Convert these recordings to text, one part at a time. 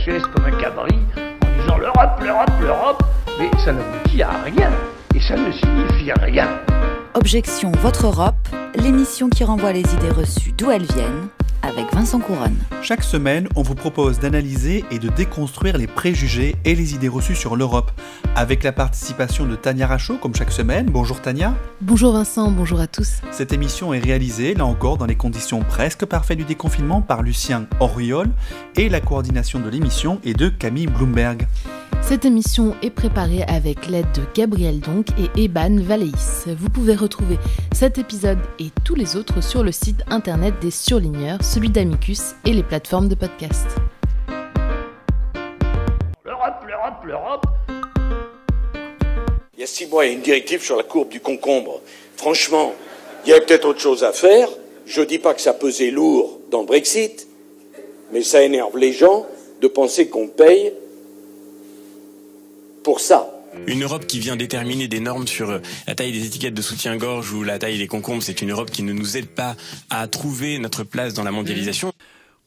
chaise comme un cabri en disant l'Europe, l'Europe, l'Europe, mais ça n'aboutit à rien et ça ne signifie rien. Objection Votre Europe, l'émission qui renvoie les idées reçues d'où elles viennent, avec Vincent Couronne. Chaque semaine, on vous propose d'analyser et de déconstruire les préjugés et les idées reçues sur l'Europe, avec la participation de Tania Rachaud, comme chaque semaine. Bonjour Tania. Bonjour Vincent, bonjour à tous. Cette émission est réalisée, là encore, dans les conditions presque parfaites du déconfinement par Lucien Auriol, et la coordination de l'émission est de Camille Bloomberg. Cette émission est préparée avec l'aide de Gabriel Donc et Eban Valéis. Vous pouvez retrouver cet épisode et tous les autres sur le site internet des Surligneurs, celui d'Amicus et les plateformes de podcast. L'Europe, l'Europe, l'Europe. Il y a 6 mois, il y a une directive sur la courbe du concombre. Franchement, il y avait peut-être autre chose à faire. Je ne dis pas que ça pesait lourd dans le Brexit, mais ça énerve les gens de penser qu'on paye pour ça. Une Europe qui vient déterminer des normes sur la taille des étiquettes de soutien-gorge ou la taille des concombres, c'est une Europe qui ne nous aide pas à trouver notre place dans la mondialisation.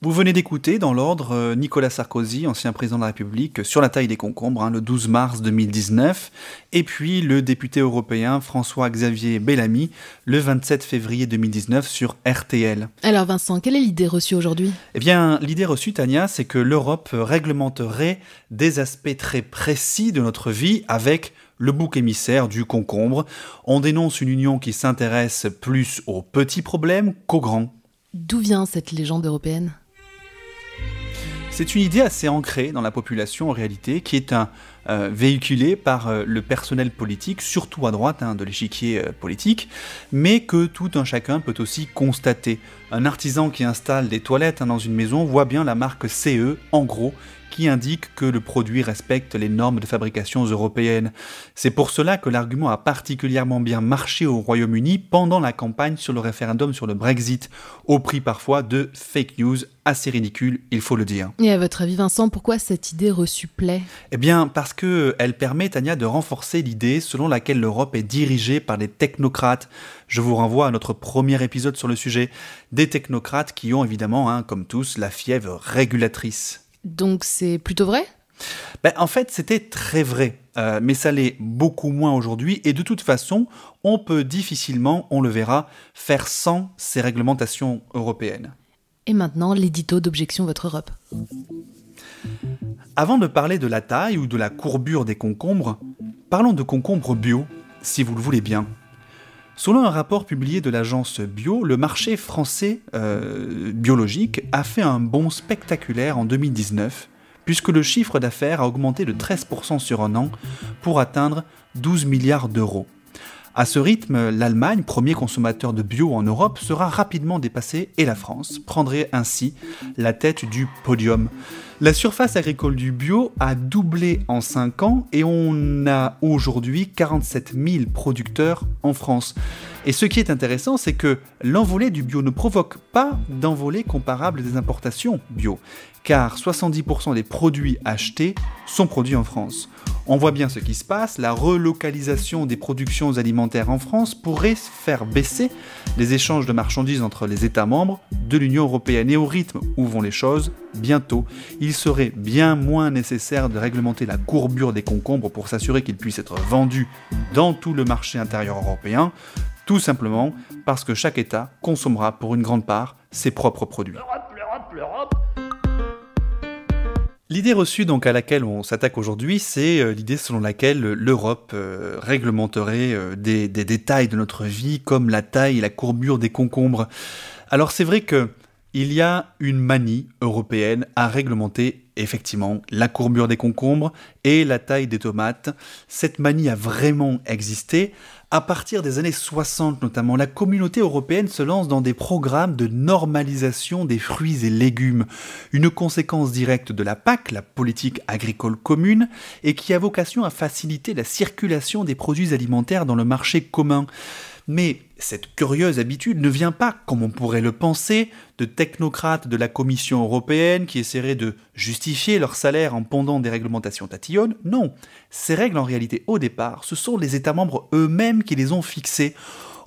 Vous venez d'écouter, dans l'ordre, Nicolas Sarkozy, ancien président de la République, sur la taille des concombres, le 12 mars 2019, et puis le député européen François-Xavier Bellamy, le 27 février 2019, sur RTL. Alors Vincent, quelle est l'idée reçue aujourd'hui ? Eh bien, l'idée reçue, Tania, c'est que l'Europe réglementerait des aspects très précis de notre vie avec le bouc émissaire du concombre. On dénonce une union qui s'intéresse plus aux petits problèmes qu'aux grands. D'où vient cette légende européenne ? C'est une idée assez ancrée dans la population en réalité, qui est véhiculée par le personnel politique, surtout à droite de l'échiquier politique, mais que tout un chacun peut aussi constater. Un artisan qui installe des toilettes dans une maison voit bien la marque CE, en gros, qui indique que le produit respecte les normes de fabrication européennes. C'est pour cela que l'argument a particulièrement bien marché au Royaume-Uni pendant la campagne sur le référendum sur le Brexit, au prix parfois de fake news assez ridicules, il faut le dire. Et à votre avis Vincent, pourquoi cette idée reçue plaît ? Eh bien parce qu'elle permet, Tania, de renforcer l'idée selon laquelle l'Europe est dirigée par des technocrates. Je vous renvoie à notre premier épisode sur le sujet. Des technocrates qui ont évidemment, comme tous, la fièvre régulatrice. Donc c'est plutôt vrai ? En fait, c'était très vrai, mais ça l'est beaucoup moins aujourd'hui, et de toute façon, on peut difficilement, on le verra, faire sans ces réglementations européennes. Et maintenant, l'édito d'Objection Votre Europe. Avant de parler de la taille ou de la courbure des concombres, parlons de concombres bio, si vous le voulez bien. Selon un rapport publié de l'agence Bio, le marché français biologique a fait un bond spectaculaire en 2019, puisque le chiffre d'affaires a augmenté de 13% sur un an pour atteindre 12 milliards d'euros. À ce rythme, l'Allemagne, premier consommateur de bio en Europe, sera rapidement dépassée et la France prendrait ainsi la tête du podium. La surface agricole du bio a doublé en 5 ans et on a aujourd'hui 47 000 producteurs en France. Et ce qui est intéressant, c'est que l'envolée du bio ne provoque pas d'envolée comparable des importations bio, car 70% des produits achetés sont produits en France. On voit bien ce qui se passe, la relocalisation des productions alimentaires en France pourrait faire baisser les échanges de marchandises entre les États membres de l'Union européenne. Et au rythme où vont les choses, bientôt, il serait bien moins nécessaire de réglementer la courbure des concombres pour s'assurer qu'ils puissent être vendus dans tout le marché intérieur européen, tout simplement parce que chaque État consommera pour une grande part ses propres produits. L'Europe, l'Europe, l'Europe. L'idée reçue donc à laquelle on s'attaque aujourd'hui, c'est l'idée selon laquelle l'Europe réglementerait des détails de notre vie, comme la taille et la courbure des concombres. Alors c'est vrai qu'il y a une manie européenne à réglementer effectivement la courbure des concombres et la taille des tomates. Cette manie a vraiment existé. À partir des années 60 notamment, la communauté européenne se lance dans des programmes de normalisation des fruits et légumes, une conséquence directe de la PAC, la politique agricole commune, et qui a vocation à faciliter la circulation des produits alimentaires dans le marché commun. Mais cette curieuse habitude ne vient pas, comme on pourrait le penser, de technocrates de la Commission européenne qui essaieraient de justifier leur salaire en pondant des réglementations tatillonnes. Non, ces règles en réalité au départ, ce sont les États membres eux-mêmes qui les ont fixées.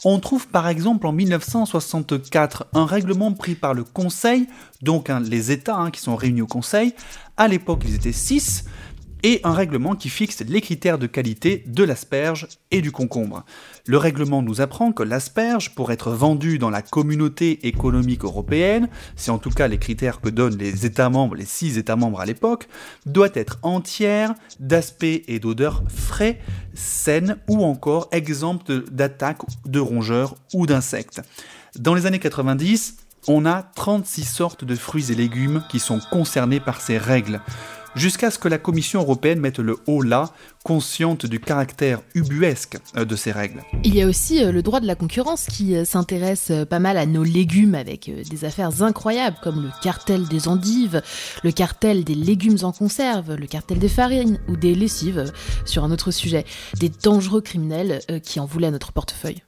On trouve par exemple en 1964 un règlement pris par le Conseil, donc les États qui sont réunis au Conseil, à l'époque ils étaient 6, et un règlement qui fixe les critères de qualité de l'asperge et du concombre. Le règlement nous apprend que l'asperge, pour être vendue dans la communauté économique européenne, c'est en tout cas les critères que donnent les États membres, les 6 États membres à l'époque, doit être entière, d'aspect et d'odeur frais, saine ou encore exempte d'attaques de rongeurs ou d'insectes. Dans les années 90, on a 36 sortes de fruits et légumes qui sont concernés par ces règles, jusqu'à ce que la Commission européenne mette le haut là, consciente du caractère ubuesque de ces règles. Il y a aussi le droit de la concurrence qui s'intéresse pas mal à nos légumes avec des affaires incroyables comme le cartel des endives, le cartel des légumes en conserve, le cartel des farines ou des lessives, sur un autre sujet. Des dangereux criminels qui en voulaient à notre portefeuille.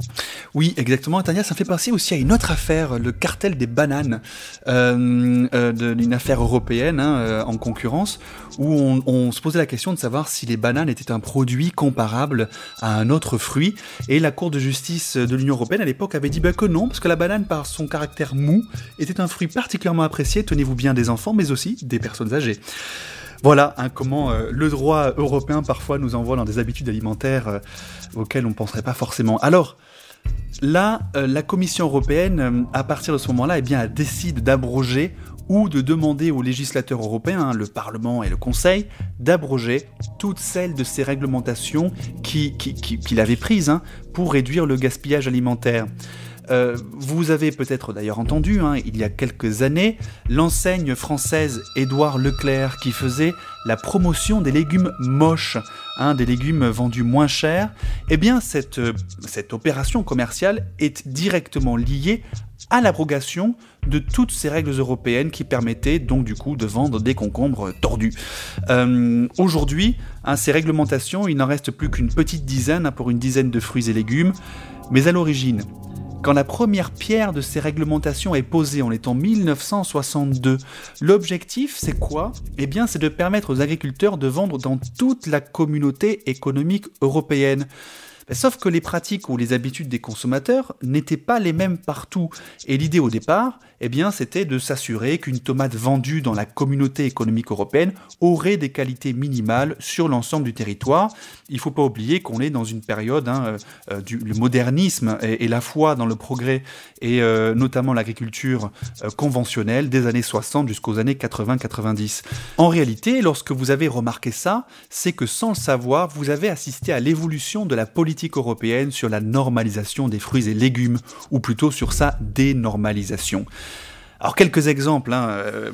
Oui, exactement. Tania, ça me fait penser aussi à une autre affaire, le cartel des bananes, d'une affaire européenne en concurrence, où on se posait la question de savoir si les bananes étaient un produit comparable à un autre fruit. Et la Cour de justice de l'Union européenne à l'époque avait dit que non, parce que la banane, par son caractère mou, était un fruit particulièrement apprécié, tenez-vous bien, des enfants, mais aussi des personnes âgées. Voilà comment le droit européen parfois nous envoie dans des habitudes alimentaires auxquelles on ne penserait pas forcément. Alors, là, la Commission européenne, à partir de ce moment-là, elle décide d'abroger ou de demander aux législateurs européens, le Parlement et le Conseil, d'abroger toutes celles de ces réglementations qu'il avait prises pour réduire le gaspillage alimentaire. Vous avez peut-être d'ailleurs entendu, il y a quelques années, l'enseigne française Édouard Leclerc qui faisait la promotion des légumes moches, des légumes vendus moins chers. Eh bien, cette opération commerciale est directement liée à l'abrogation de toutes ces règles européennes qui permettaient donc du coup de vendre des concombres tordus. Aujourd'hui, ces réglementations, il n'en reste plus qu'une petite dizaine pour une dizaine de fruits et légumes, mais à l'origine, quand la première pierre de ces réglementations est posée, on est en 1962, l'objectif c'est quoi ? Eh bien c'est de permettre aux agriculteurs de vendre dans toute la communauté économique européenne. Sauf que les pratiques ou les habitudes des consommateurs n'étaient pas les mêmes partout. Et l'idée au départ, c'était de s'assurer qu'une tomate vendue dans la communauté économique européenne aurait des qualités minimales sur l'ensemble du territoire. Il ne faut pas oublier qu'on est dans une période, le modernisme et la foi dans le progrès, et notamment l'agriculture conventionnelle des années 60 jusqu'aux années 80-90. En réalité, lorsque vous avez remarqué ça, c'est que sans le savoir, vous avez assisté à l'évolution de la politique européenne sur la normalisation des fruits et légumes, ou plutôt sur sa dénormalisation. Alors quelques exemples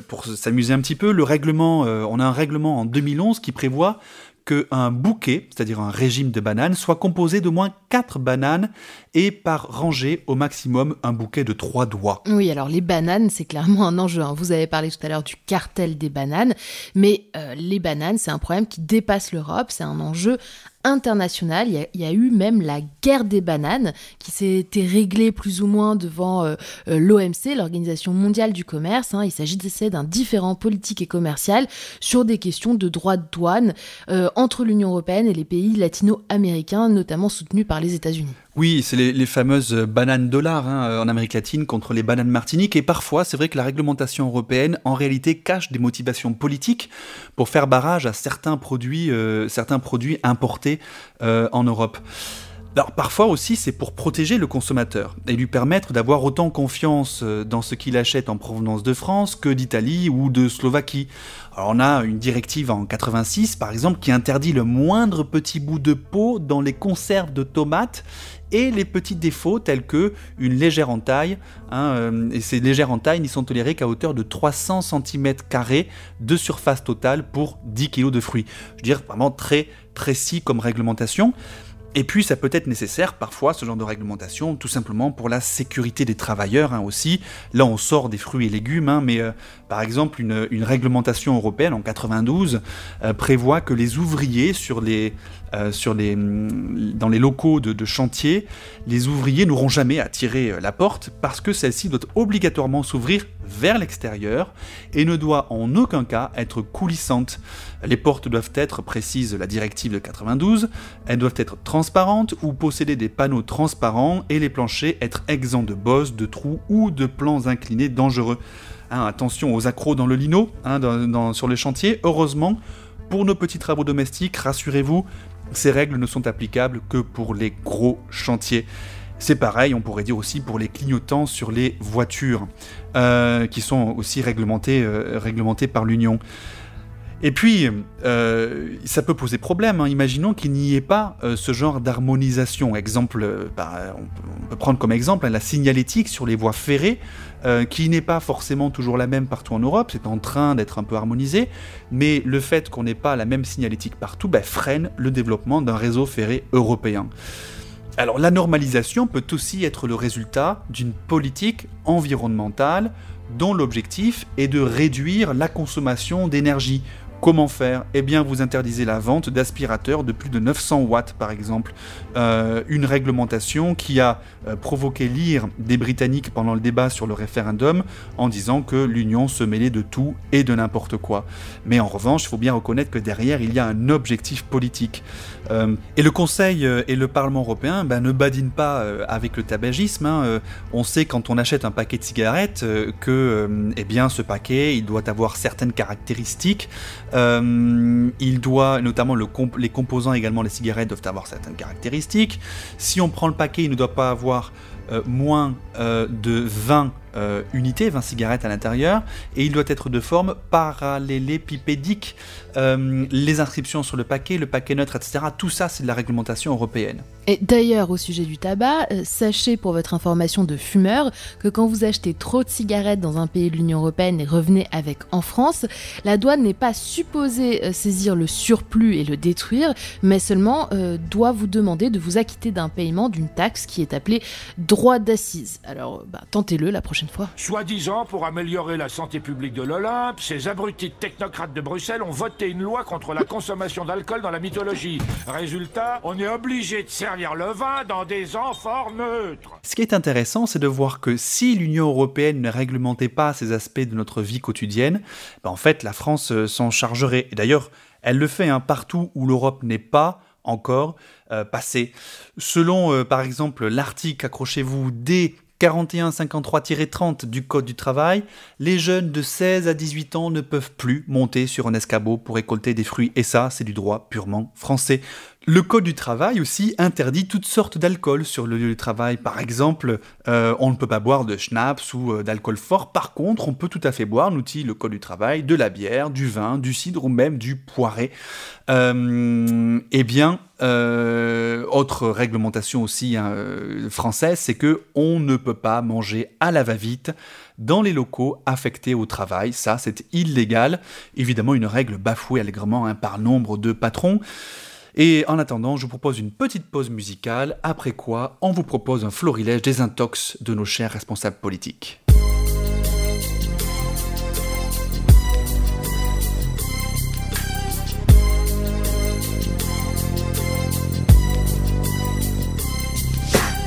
pour s'amuser un petit peu. On a un règlement en 2011 qui prévoit qu'un bouquet, c'est-à-dire un régime de bananes, soit composé d'au moins 4 bananes et par rangée au maximum un bouquet de 3 doigts. Oui, alors les bananes, c'est clairement un enjeu. Vous avez parlé tout à l'heure du cartel des bananes, mais les bananes, c'est un problème qui dépasse l'Europe, c'est un enjeu international. Il y a eu même la guerre des bananes qui s'était réglée plus ou moins devant l'OMC, l'Organisation mondiale du commerce. Il s'agissait d'un différend politique et commercial sur des questions de droits de douane entre l'Union européenne et les pays latino-américains, notamment soutenus par les États-Unis. Oui, c'est les fameuses bananes dollars en Amérique latine contre les bananes martiniques. Et parfois, c'est vrai que la réglementation européenne, en réalité, cache des motivations politiques pour faire barrage à certains produits importés en Europe. Alors parfois aussi, c'est pour protéger le consommateur et lui permettre d'avoir autant confiance dans ce qu'il achète en provenance de France que d'Italie ou de Slovaquie. Alors on a une directive en 86, par exemple, qui interdit le moindre petit bout de peau dans les conserves de tomates et les petits défauts tels que une légère entaille, et ces légères entailles n'y sont tolérées qu'à hauteur de 300 cm² de surface totale pour 10 kg de fruits. Je veux dire, vraiment très précis comme réglementation. Et puis ça peut être nécessaire parfois, ce genre de réglementation, tout simplement pour la sécurité des travailleurs aussi. Là on sort des fruits et légumes, mais par exemple une réglementation européenne en 92 prévoit que les ouvriers dans les locaux de chantier, les ouvriers n'auront jamais à tirer la porte parce que celle-ci doit obligatoirement s'ouvrir vers l'extérieur et ne doit en aucun cas être coulissante. Les portes doivent être, précise la directive de 92, elles doivent être transparentes ou posséder des panneaux transparents et les planchers être exempts de bosses, de trous ou de plans inclinés dangereux. Attention aux accros dans le lino, sur les chantiers. Heureusement, pour nos petits travaux domestiques, rassurez-vous, ces règles ne sont applicables que pour les gros chantiers. C'est pareil, on pourrait dire aussi pour les clignotants sur les voitures, qui sont aussi réglementés par l'Union. Et puis, ça peut poser problème. Imaginons qu'il n'y ait pas ce genre d'harmonisation. On peut prendre comme exemple la signalétique sur les voies ferrées, qui n'est pas forcément toujours la même partout en Europe, c'est en train d'être un peu harmonisé, mais le fait qu'on n'ait pas la même signalétique partout freine le développement d'un réseau ferré européen. Alors la normalisation peut aussi être le résultat d'une politique environnementale dont l'objectif est de réduire la consommation d'énergie. Comment faire ? Eh bien, vous interdisez la vente d'aspirateurs de plus de 900 watts, par exemple. Une réglementation qui a provoqué l'ire des Britanniques pendant le débat sur le référendum en disant que l'Union se mêlait de tout et de n'importe quoi. Mais en revanche, il faut bien reconnaître que derrière, il y a un objectif politique. Et le Conseil et le Parlement européen ne badinent pas avec le tabagisme. On sait quand on achète un paquet de cigarettes que ce paquet il doit avoir certaines caractéristiques. Il doit, notamment les composants également des cigarettes doivent avoir certaines caractéristiques. Si on prend le paquet, il ne doit pas avoir moins de 20 unités, 20 cigarettes à l'intérieur, et il doit être de forme parallélépipédique. Les inscriptions sur le paquet neutre, etc. Tout ça, c'est de la réglementation européenne. Et d'ailleurs, au sujet du tabac, sachez pour votre information de fumeur que quand vous achetez trop de cigarettes dans un pays de l'Union européenne et revenez avec en France, la douane n'est pas supposée saisir le surplus et le détruire, mais seulement doit vous demander de vous acquitter d'un paiement d'une taxe qui est appelée droit d'accise. Alors, tentez-le la prochaine fois. Soi-disant, pour améliorer la santé publique de l'Olympe, ces abrutis de technocrates de Bruxelles ont voté une loi contre la consommation d'alcool dans la mythologie. Résultat, on est obligé de servir le vin dans des amphores neutres. Ce qui est intéressant, c'est de voir que si l'Union européenne ne réglementait pas ces aspects de notre vie quotidienne, en fait, la France s'en chargerait. Et d'ailleurs, elle le fait partout où l'Europe n'est pas encore passée. Selon, par exemple, l'article, accrochez-vous, D 4153-30 du Code du travail, les jeunes de 16 à 18 ans ne peuvent plus monter sur un escabeau pour récolter des fruits. Et ça, c'est du droit purement français. Le Code du travail aussi interdit toutes sortes d'alcool sur le lieu de travail. Par exemple, on ne peut pas boire de schnapps ou d'alcool fort. Par contre, on peut tout à fait boire, nous dit le Code du travail, de la bière, du vin, du cidre ou même du poiré. Autre réglementation aussi française, c'est que on ne peut pas manger à la va-vite dans les locaux affectés au travail. Ça, c'est illégal. Évidemment, une règle bafouée allègrement par nombre de patrons. Et en attendant, je vous propose une petite pause musicale, après quoi on vous propose un florilège des intox de nos chers responsables politiques.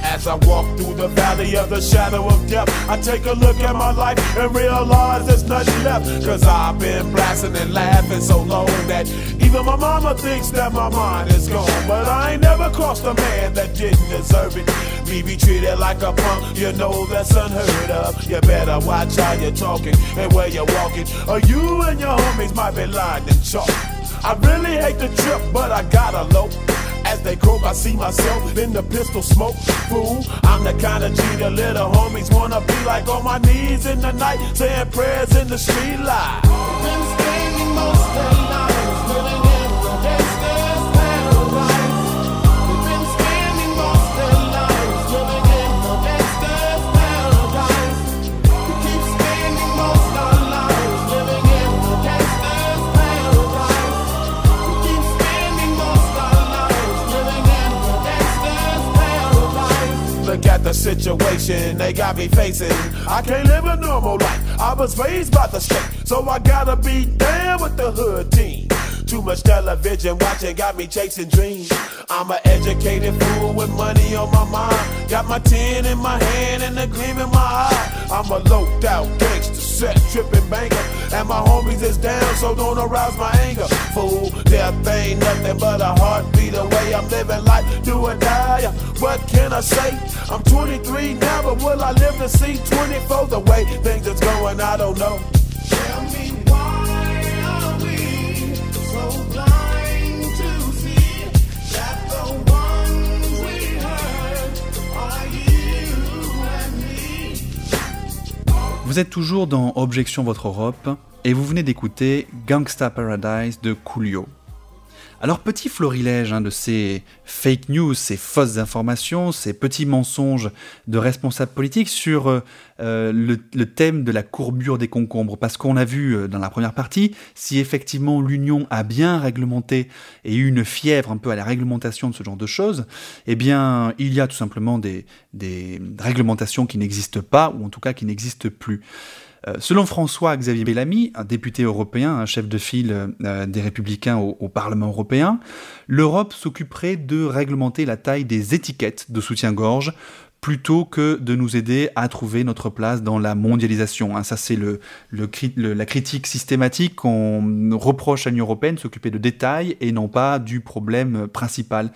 As I walk through the valley of the shadow of death, I take a look at my life and realize there's nothing left. Cause I've been blasting and laughing so long that even my mama thinks that my mind is gone. But I ain't never crossed a man that didn't deserve it. Me be treated like a punk, you know that's unheard of. You better watch how you're talking and where you're walking, or you and your homies might be lying in chalk. I really hate the trip, but I gotta low. As they croak, I see myself in the pistol smoke. Fool, I'm the kind of G the little homies wanna be like, on my knees in the night, saying prayers in the street light. Been spending most of their lives living in the gangster's paradise. They've been spending most of their lives living in the gangster's paradise. We keep spending most of our lives living in the gangster's paradise. We keep spending most of our lives living in the gangster's paradise. Look at the situation they got me facing. I can't live a normal life. I was raised by the state, so I gotta be down with the hood team. Too much television watching got me chasing dreams. I'm an educated fool with money on my mind. Got my 10 in my hand and a gleam in my eye. I'm a loped out gangster, set tripping banker. And my homies is down, so don't arouse my anger. Fool, death ain't nothing but a heartbeat away. I'm living life, do or die. What can I say? I'm 23 now, but will I live to see 24? The way things is going, I don't know. Tell me why are we so blind to see that the ones we hurt are you and me? Vous êtes toujours dans Objection Votre Europe et vous venez d'écouter Gangsta Paradise de Coolio. Alors petit florilège de ces fake news, ces fausses informations, ces petits mensonges de responsables politiques sur le thème de la courbure des concombres. Parce qu'on a vu dans la première partie, si effectivement l'Union a bien réglementé et eu une fièvre un peu à la réglementation de ce genre de choses, eh bien il y a tout simplement des réglementations qui n'existent pas, ou en tout cas qui n'existent plus. Selon François-Xavier Bellamy, un député européen, un chef de file des Républicains au Parlement européen, l'Europe s'occuperait de réglementer la taille des étiquettes de soutien-gorge plutôt que de nous aider à trouver notre place dans la mondialisation. Ça, c'est la critique systématique qu'on reproche à l'Union européenne, s'occuper de détails et non pas du problème principal.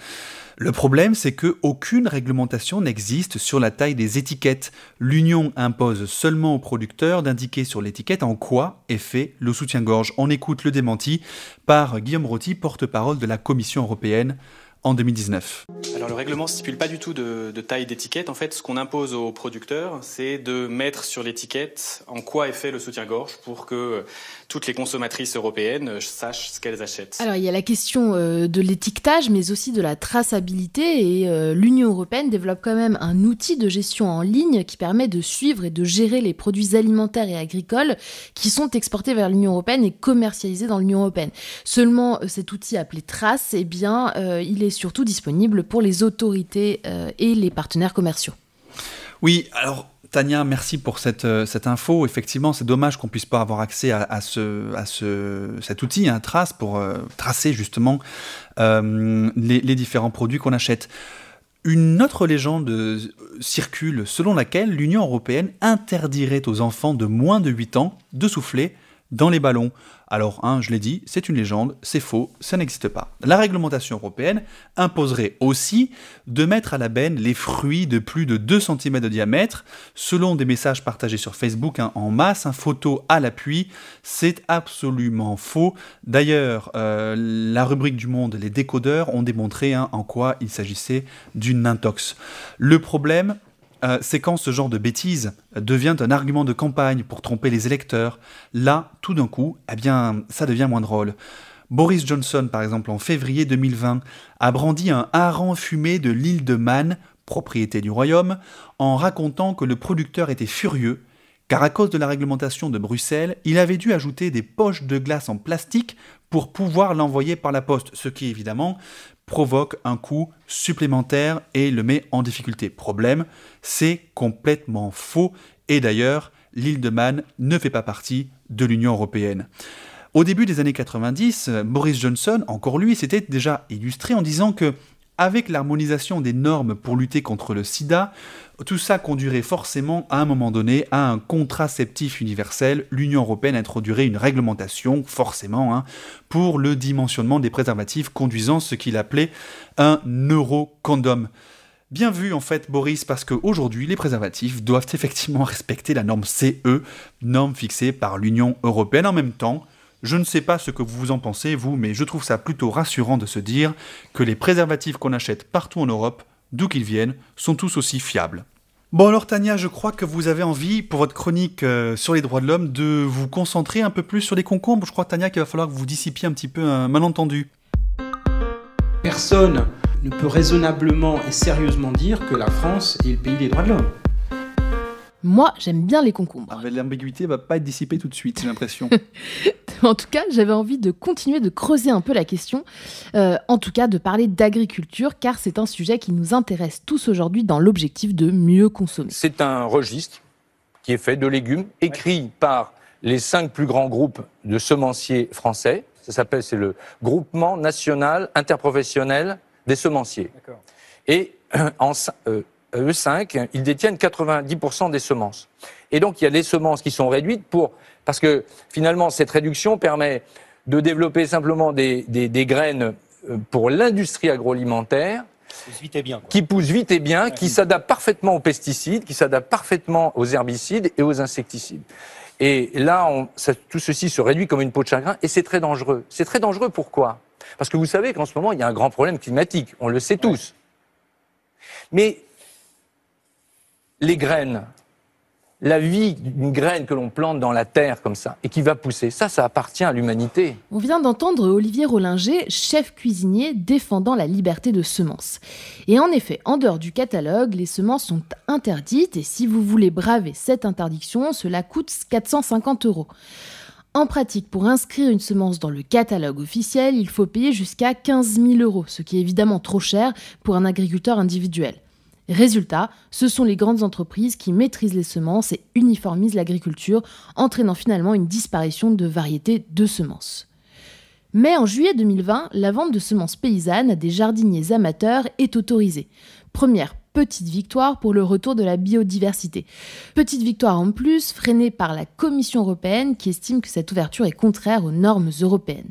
Le problème, c'est qu'aucune réglementation n'existe sur la taille des étiquettes. L'Union impose seulement aux producteurs d'indiquer sur l'étiquette en quoi est fait le soutien-gorge. On écoute le démenti par Guillaume Roty, porte-parole de la Commission européenne en 2019. Alors le règlement ne stipule pas du tout de taille d'étiquette. En fait, ce qu'on impose aux producteurs, c'est de mettre sur l'étiquette en quoi est fait le soutien-gorge pour que toutes les consommatrices européennes sachent ce qu'elles achètent. Alors il y a la question de l'étiquetage, mais aussi de la traçabilité, et l'Union européenne développe quand même un outil de gestion en ligne qui permet de suivre et de gérer les produits alimentaires et agricoles qui sont exportés vers l'Union européenne et commercialisés dans l'Union européenne. Seulement, cet outil appelé Trace, eh bien, il est surtout disponible pour les autorités et les partenaires commerciaux. Oui, alors Tania, merci pour cette info. Effectivement, c'est dommage qu'on ne puisse pas avoir accès à cet outil, Trace, pour tracer justement les différents produits qu'on achète. Une autre légende circule selon laquelle l'Union européenne interdirait aux enfants de moins de 8 ans de souffler dans les ballons. Alors, je l'ai dit, c'est une légende, c'est faux, ça n'existe pas. La réglementation européenne imposerait aussi de mettre à la benne les fruits de plus de 2 cm de diamètre, selon des messages partagés sur Facebook en masse, photo à l'appui. C'est absolument faux. D'ailleurs, la rubrique du Monde, les décodeurs, ont démontré en quoi il s'agissait d'une intox. Le problème, c'est quand ce genre de bêtises devient un argument de campagne pour tromper les électeurs. Là, tout d'un coup, eh bien, ça devient moins drôle. Boris Johnson, par exemple, en février 2020, a brandi un hareng fumé de l'île de Man, propriété du royaume, en racontant que le producteur était furieux, car à cause de la réglementation de Bruxelles, il avait dû ajouter des poches de glace en plastique pour pouvoir l'envoyer par la poste, ce qui évidemment provoque un coût supplémentaire et le met en difficulté. Problème, c'est complètement faux, et d'ailleurs, l'île de Man ne fait pas partie de l'Union européenne. Au début des années 90, Boris Johnson, encore lui, s'était déjà illustré en disant que avec l'harmonisation des normes pour lutter contre le sida, tout ça conduirait forcément à un moment donné à un contraceptif universel. L'Union européenne introduirait une réglementation, forcément, pour le dimensionnement des préservatifs, conduisant ce qu'il appelait un eurocondom. Bien vu en fait Boris, parce qu'aujourd'hui les préservatifs doivent effectivement respecter la norme CE, norme fixée par l'Union européenne. En même temps, je ne sais pas ce que vous en pensez, vous, mais je trouve ça plutôt rassurant de se dire que les préservatifs qu'on achète partout en Europe, d'où qu'ils viennent, sont tous aussi fiables. Bon alors Tania, je crois que vous avez envie, pour votre chronique sur les droits de l'homme, de vous concentrer un peu plus sur les concombres. Je crois, Tania, qu'il va falloir que vous dissipiez un petit peu un malentendu. Personne ne peut raisonnablement et sérieusement dire que la France est le pays des droits de l'homme. Moi, j'aime bien les concombres. Mais l'ambiguïté va pas être dissipée tout de suite, j'ai l'impression. En tout cas, j'avais envie de continuer de creuser un peu la question, en tout cas de parler d'agriculture, car c'est un sujet qui nous intéresse tous aujourd'hui dans l'objectif de mieux consommer. C'est un registre qui est fait de légumes, écrit par les 5 plus grands groupes de semenciers français. C'est le Groupement National Interprofessionnel des Semenciers. Et eux 5, ils détiennent 90% des semences. Et donc, il y a des semences qui sont réduites parce que finalement, cette réduction permet de développer simplement des graines pour l'industrie agroalimentaire qui poussent vite et bien, qui s'adaptent parfaitement aux pesticides, qui s'adaptent parfaitement aux herbicides et aux insecticides. Et là, tout ceci se réduit comme une peau de chagrin et c'est très dangereux. C'est très dangereux pourquoi ? Parce que vous savez qu'en ce moment, il y a un grand problème climatique, on le sait tous. Mais les graines, la vie d'une graine que l'on plante dans la terre comme ça et qui va pousser, ça appartient à l'humanité. On vient d'entendre Olivier Rollinger, chef cuisinier défendant la liberté de semences. Et en effet, en dehors du catalogue, les semences sont interdites et si vous voulez braver cette interdiction, cela coûte 450 €. En pratique, pour inscrire une semence dans le catalogue officiel, il faut payer jusqu'à 15 000 €, ce qui est évidemment trop cher pour un agriculteur individuel. Résultat, ce sont les grandes entreprises qui maîtrisent les semences et uniformisent l'agriculture, entraînant finalement une disparition de variétés de semences. Mais en juillet 2020, la vente de semences paysannes à des jardiniers amateurs est autorisée. Première petite victoire pour le retour de la biodiversité. Petite victoire en plus, freinée par la Commission européenne qui estime que cette ouverture est contraire aux normes européennes.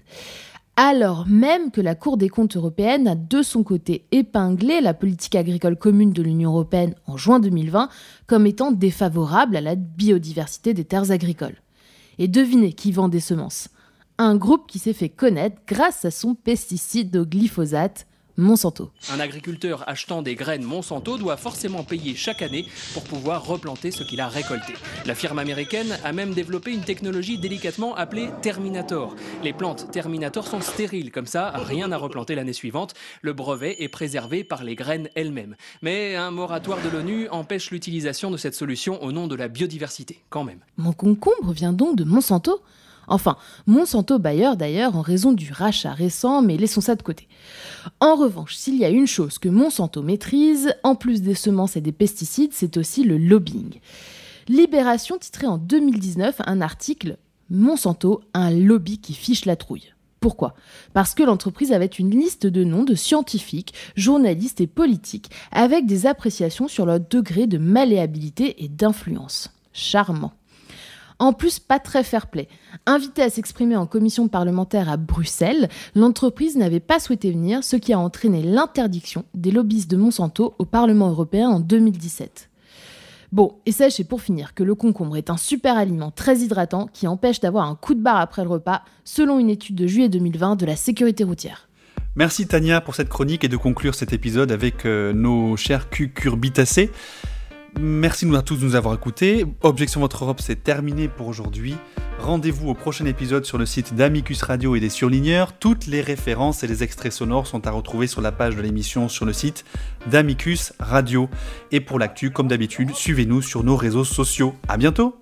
Alors même que la Cour des comptes européenne a de son côté épinglé la politique agricole commune de l'Union européenne en juin 2020 comme étant défavorable à la biodiversité des terres agricoles. Et devinez qui vend des semences ? Un groupe qui s'est fait connaître grâce à son pesticide au glyphosate, Monsanto. Un agriculteur achetant des graines Monsanto doit forcément payer chaque année pour pouvoir replanter ce qu'il a récolté. La firme américaine a même développé une technologie délicatement appelée Terminator. Les plantes Terminator sont stériles, comme ça, rien à replanter l'année suivante. Le brevet est préservé par les graines elles-mêmes. Mais un moratoire de l'ONU empêche l'utilisation de cette solution au nom de la biodiversité, quand même. Mon concombre vient donc de Monsanto ? Enfin, Monsanto Bayer d'ailleurs en raison du rachat récent, mais laissons ça de côté. En revanche, s'il y a une chose que Monsanto maîtrise, en plus des semences et des pesticides, c'est aussi le lobbying. Libération titrait en 2019 un article « Monsanto, un lobby qui fiche la trouille ». Pourquoi ? Parce que l'entreprise avait une liste de noms de scientifiques, journalistes et politiques avec des appréciations sur leur degré de malléabilité et d'influence. Charmant. En plus, pas très fair-play. Invitée à s'exprimer en commission parlementaire à Bruxelles, l'entreprise n'avait pas souhaité venir, ce qui a entraîné l'interdiction des lobbyistes de Monsanto au Parlement européen en 2017. Bon, et sachez pour finir que le concombre est un super aliment très hydratant qui empêche d'avoir un coup de barre après le repas, selon une étude de juillet 2020 de la sécurité routière. Merci Tania pour cette chronique et de conclure cet épisode avec nos chers cucurbitacés. Merci à tous de nous avoir écoutés. Objection Votre Europe, c'est terminé pour aujourd'hui. Rendez-vous au prochain épisode sur le site d'Amicus Radio et des Surligneurs. Toutes les références et les extraits sonores sont à retrouver sur la page de l'émission sur le site d'Amicus Radio. Et pour l'actu, comme d'habitude, suivez-nous sur nos réseaux sociaux. À bientôt!